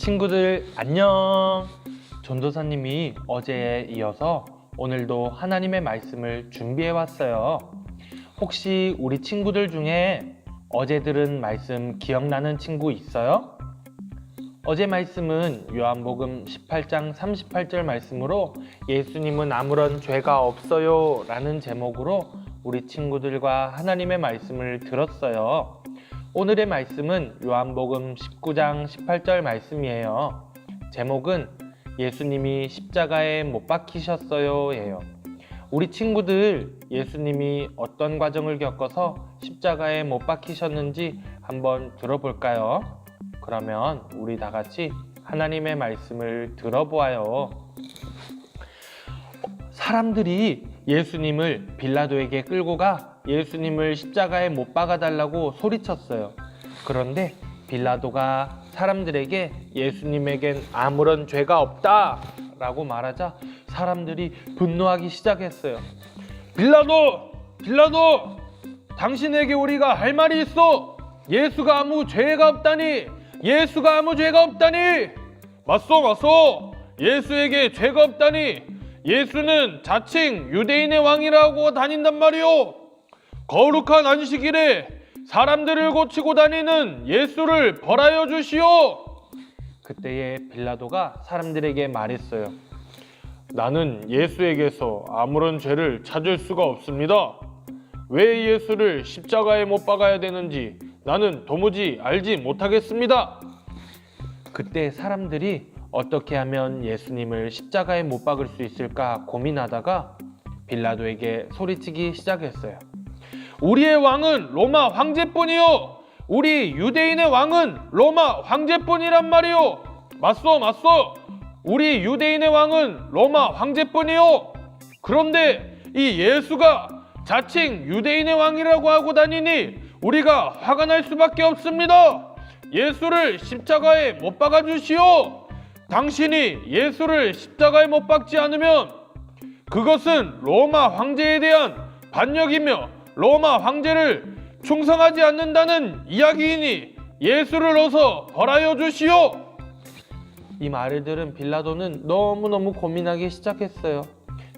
친구들 안녕! 전도사님이 어제에 이어서 오늘도 하나님의 말씀을 준비해 왔어요. 혹시 우리 친구들 중에 어제 들은 말씀 기억나는 친구 있어요? 어제 말씀은 요한복음 18장 38절 말씀으로 예수님은 아무런 죄가 없어요 라는 제목으로 우리 친구들과 하나님의 말씀을 들었어요. 오늘의 말씀은 요한복음 19장 18절 말씀이에요. 제목은 예수님이 십자가에 못 박히셨어요 예요. 우리 친구들 예수님이 어떤 과정을 겪어서 십자가에 못 박히셨는지 한번 들어볼까요? 그러면 우리 다 같이 하나님의 말씀을 들어보아요. 사람들이 예수님을 빌라도에게 끌고 가 예수님을 십자가에 못 박아달라고 소리쳤어요. 그런데 빌라도가 사람들에게 예수님에겐 아무런 죄가 없다 라고 말하자 사람들이 분노하기 시작했어요. 빌라도! 당신에게 우리가 할 말이 있어! 예수가 아무 죄가 없다니! 맞소! 예수에게 죄가 없다니! 예수는 자칭 유대인의 왕이라고 다닌단 말이오! 거룩한 안식일에 사람들을 고치고 다니는 예수를 벌하여 주시오! 그때에 빌라도가 사람들에게 말했어요. 나는 예수에게서 아무런 죄를 찾을 수가 없습니다. 왜 예수를 십자가에 못 박아야 되는지 나는 도무지 알지 못하겠습니다. 그때 사람들이 어떻게 하면 예수님을 십자가에 못 박을 수 있을까 고민하다가 빌라도에게 소리치기 시작했어요. 우리의 왕은 로마 황제뿐이요. 우리 유대인의 왕은 로마 황제뿐이란 말이요. 맞소. 우리 유대인의 왕은 로마 황제뿐이요. 그런데 이 예수가 자칭 유대인의 왕이라고 하고 다니니 우리가 화가 날 수밖에 없습니다. 예수를 십자가에 못 박아 주시오. 당신이 예수를 십자가에 못 박지 않으면 그것은 로마 황제에 대한 반역이며 로마 황제를 충성하지 않는다는 이야기이니 예수를 어서 벌하여 주시오. 이 말을 들은 빌라도는 너무너무 고민하기 시작했어요.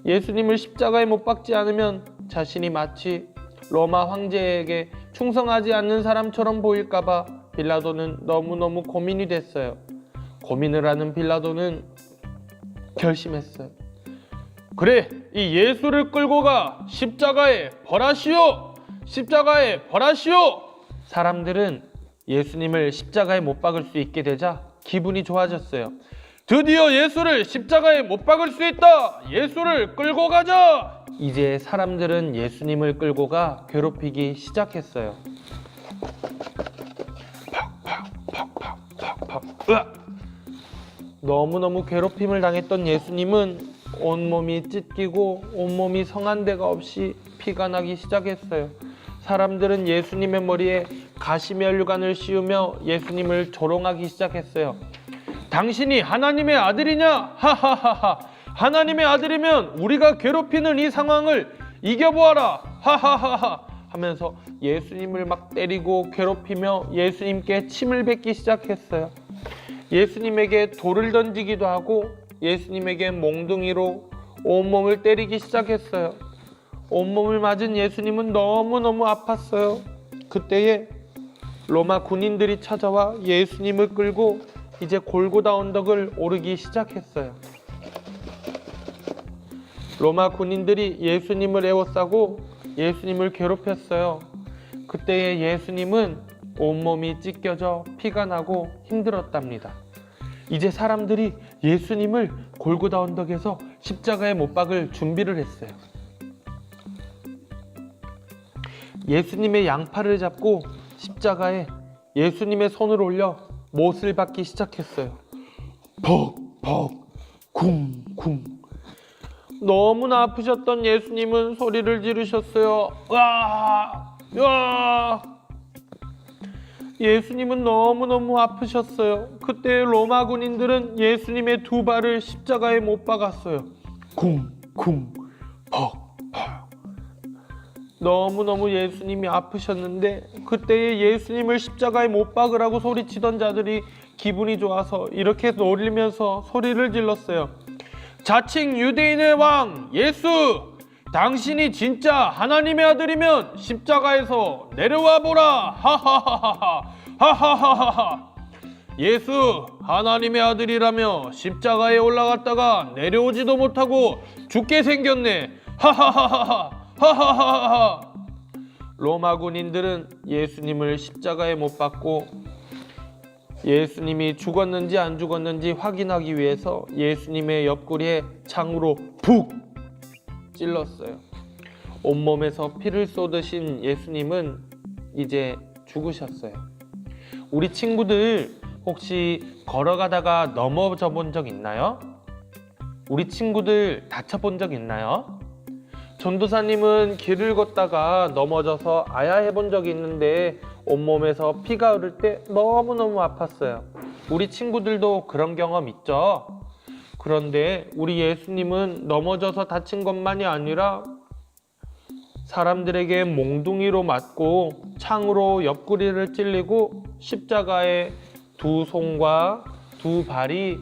예수님을 십자가에 못 박지 않으면 자신이 마치 로마 황제에게 충성하지 않는 사람처럼 보일까봐 빌라도는 너무너무 고민이 됐어요. 고민을 하는 빌라도는 결심했어요. 그래, 이 예수를 끌고 가 십자가에 벌하시오. 사람들은 예수님을 십자가에 못 박을 수 있게 되자 기분이 좋아졌어요. 드디어 예수를 십자가에 못 박을 수 있다. 예수를 끌고 가자. 이제 사람들은 예수님을 끌고 가 괴롭히기 시작했어요. 너무너무 괴롭힘을 당했던 예수님은 온몸이 찢기고 온몸이 성한 데가 없이 피가 나기 시작했어요. 사람들은 예수님의 머리에 가시면류관을 씌우며 예수님을 조롱하기 시작했어요. 당신이 하나님의 아들이냐? 하하하하. 하나님의 아들이면 우리가 괴롭히는 이 상황을 이겨보아라. 하하하하. 하면서 예수님을 막 때리고 괴롭히며 예수님께 침을 뱉기 시작했어요. 예수님에게 돌을 던지기도 하고 예수님에게 몽둥이로 온몸을 때리기 시작했어요. 온몸을 맞은 예수님은 너무너무 아팠어요. 그때에 로마 군인들이 찾아와 예수님을 끌고 이제 골고다 언덕을 오르기 시작했어요. 로마 군인들이 예수님을 에워싸고 예수님을 괴롭혔어요. 그때에 예수님은 온몸이 찢겨져 피가 나고 힘들었답니다. 이제 사람들이 예수님을 골고다 언덕에서 십자가에 못 박을 준비를 했어요. 예수님의 양팔을 잡고 십자가에 예수님의 손을 올려 못을 박기 시작했어요. 벅벅 쿵쿵. 너무나 아프셨던 예수님은 소리를 지르셨어요. 으아! 예수님은 너무너무 아프셨어요. 그때 로마 군인들은 예수님의 두 발을 십자가에 못 박았어요. 쿵쿵 벅벅. 너무너무 예수님이 아프셨는데 그때에 예수님을 십자가에 못 박으라고 소리치던 자들이 기분이 좋아서 이렇게 놀리면서 소리를 질렀어요. 자칭 유대인의 왕 예수, 당신이 진짜 하나님의 아들이면 십자가에서 내려와 보라. 하하하하 하하하하. 예수 하나님의 아들이라며 십자가에 올라갔다가 내려오지도 못하고 죽게 생겼네. 하하하하 하하하하. 로마 군인들은 예수님을 십자가에 못 박고 예수님이 죽었는지 안 죽었는지 확인하기 위해서 예수님의 옆구리에 창으로 푹 찔렀어요. 온몸에서 피를 쏟으신 예수님은 이제 죽으셨어요. 우리 친구들 혹시 걸어가다가 넘어져 본 적 있나요? 우리 친구들 다쳐본 적 있나요? 전도사님은 길을 걷다가 넘어져서 아야해 본 적이 있는데 온몸에서 피가 흐를 때 너무너무 아팠어요. 우리 친구들도 그런 경험 있죠? 그런데 우리 예수님은 넘어져서 다친 것만이 아니라 사람들에게 몽둥이로 맞고 창으로 옆구리를 찔리고 십자가에 두 손과 두 발이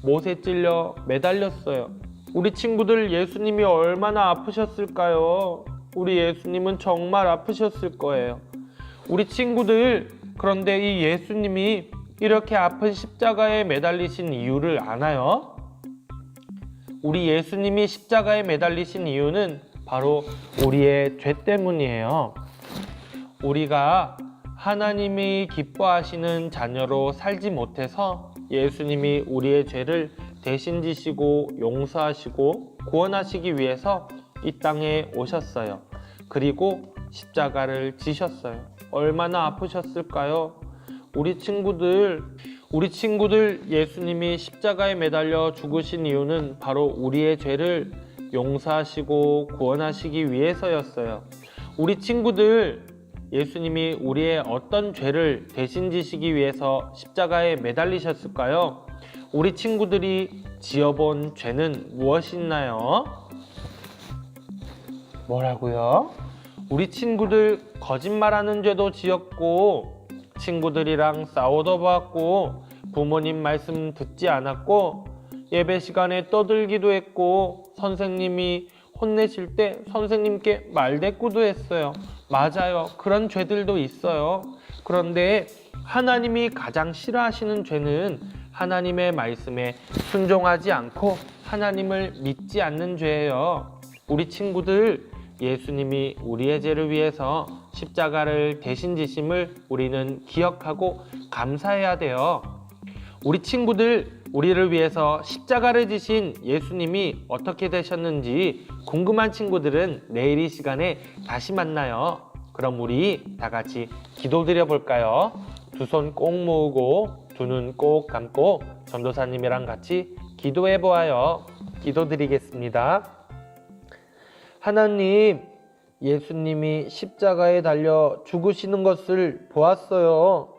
못에 찔려 매달렸어요. 우리 친구들 예수님이 얼마나 아프셨을까요? 우리 예수님은 정말 아프셨을 거예요. 우리 친구들, 그런데 이 예수님이 이렇게 아픈 십자가에 매달리신 이유를 아나요? 우리 예수님이 십자가에 매달리신 이유는 바로 우리의 죄 때문이에요. 우리가 하나님이 기뻐하시는 자녀로 살지 못해서 예수님이 우리의 죄를 대신 지시고 용서하시고 구원하시기 위해서 이 땅에 오셨어요. 그리고 십자가를 지셨어요. 얼마나 아프셨을까요? 우리 친구들 예수님이 십자가에 매달려 죽으신 이유는 바로 우리의 죄를 용서하시고 구원하시기 위해서였어요. 우리 친구들, 예수님이 우리의 어떤 죄를 대신 지시기 위해서 십자가에 매달리셨을까요? 우리 친구들이 지어본 죄는 무엇이나요? 뭐라고요? 우리 친구들 거짓말하는 죄도 지었고, 친구들이랑 싸워도 봤고, 부모님 말씀 듣지 않았고, 예배 시간에 떠들기도 했고, 선생님이 혼내실 때 선생님께 말대꾸도 했어요. 맞아요. 그런 죄들도 있어요. 그런데 하나님이 가장 싫어하시는 죄는 하나님의 말씀에 순종하지 않고 하나님을 믿지 않는 죄예요. 우리 친구들, 예수님이 우리의 죄를 위해서 십자가를 대신 지심을 우리는 기억하고 감사해야 돼요. 우리 친구들, 우리를 위해서 십자가를 지신 예수님이 어떻게 되셨는지 궁금한 친구들은 내일 이 시간에 다시 만나요. 그럼 우리 다 같이 기도드려 볼까요? 두 손 꼭 모으고 두 눈 꼭 감고 전도사님이랑 같이 기도해 보아요. 기도드리겠습니다. 하나님, 예수님이 십자가에 달려 죽으시는 것을 보았어요.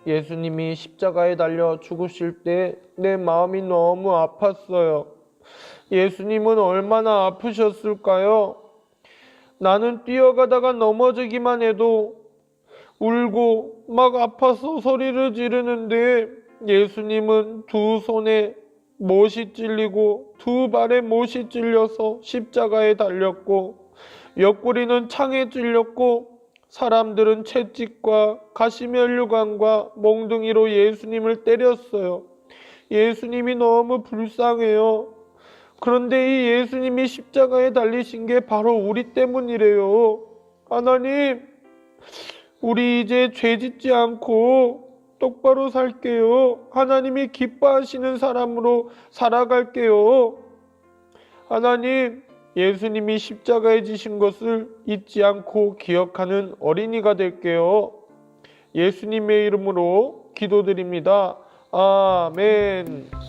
예수님이 십자가에 달려 죽으실 때 내 마음이 너무 아팠어요. 예수님은 얼마나 아프셨을까요? 나는 뛰어가다가 넘어지기만 해도 울고 막 아파서 소리를 지르는데 예수님은 두 손에 못이 찔리고 두 발에 못이 찔려서 십자가에 달렸고, 옆구리는 창에 찔렸고, 사람들은 채찍과 가시면류관과 몽둥이로 예수님을 때렸어요. 예수님이 너무 불쌍해요. 그런데 이 예수님이 십자가에 달리신 게 바로 우리 때문이래요. 하나님, 우리 이제 죄 짓지 않고 똑바로 살게요. 하나님이 기뻐하시는 사람으로 살아갈게요. 하나님, 예수님이 십자가에 지신 것을 잊지 않고 기억하는 어린이가 될게요. 예수님의 이름으로 기도드립니다. 아멘.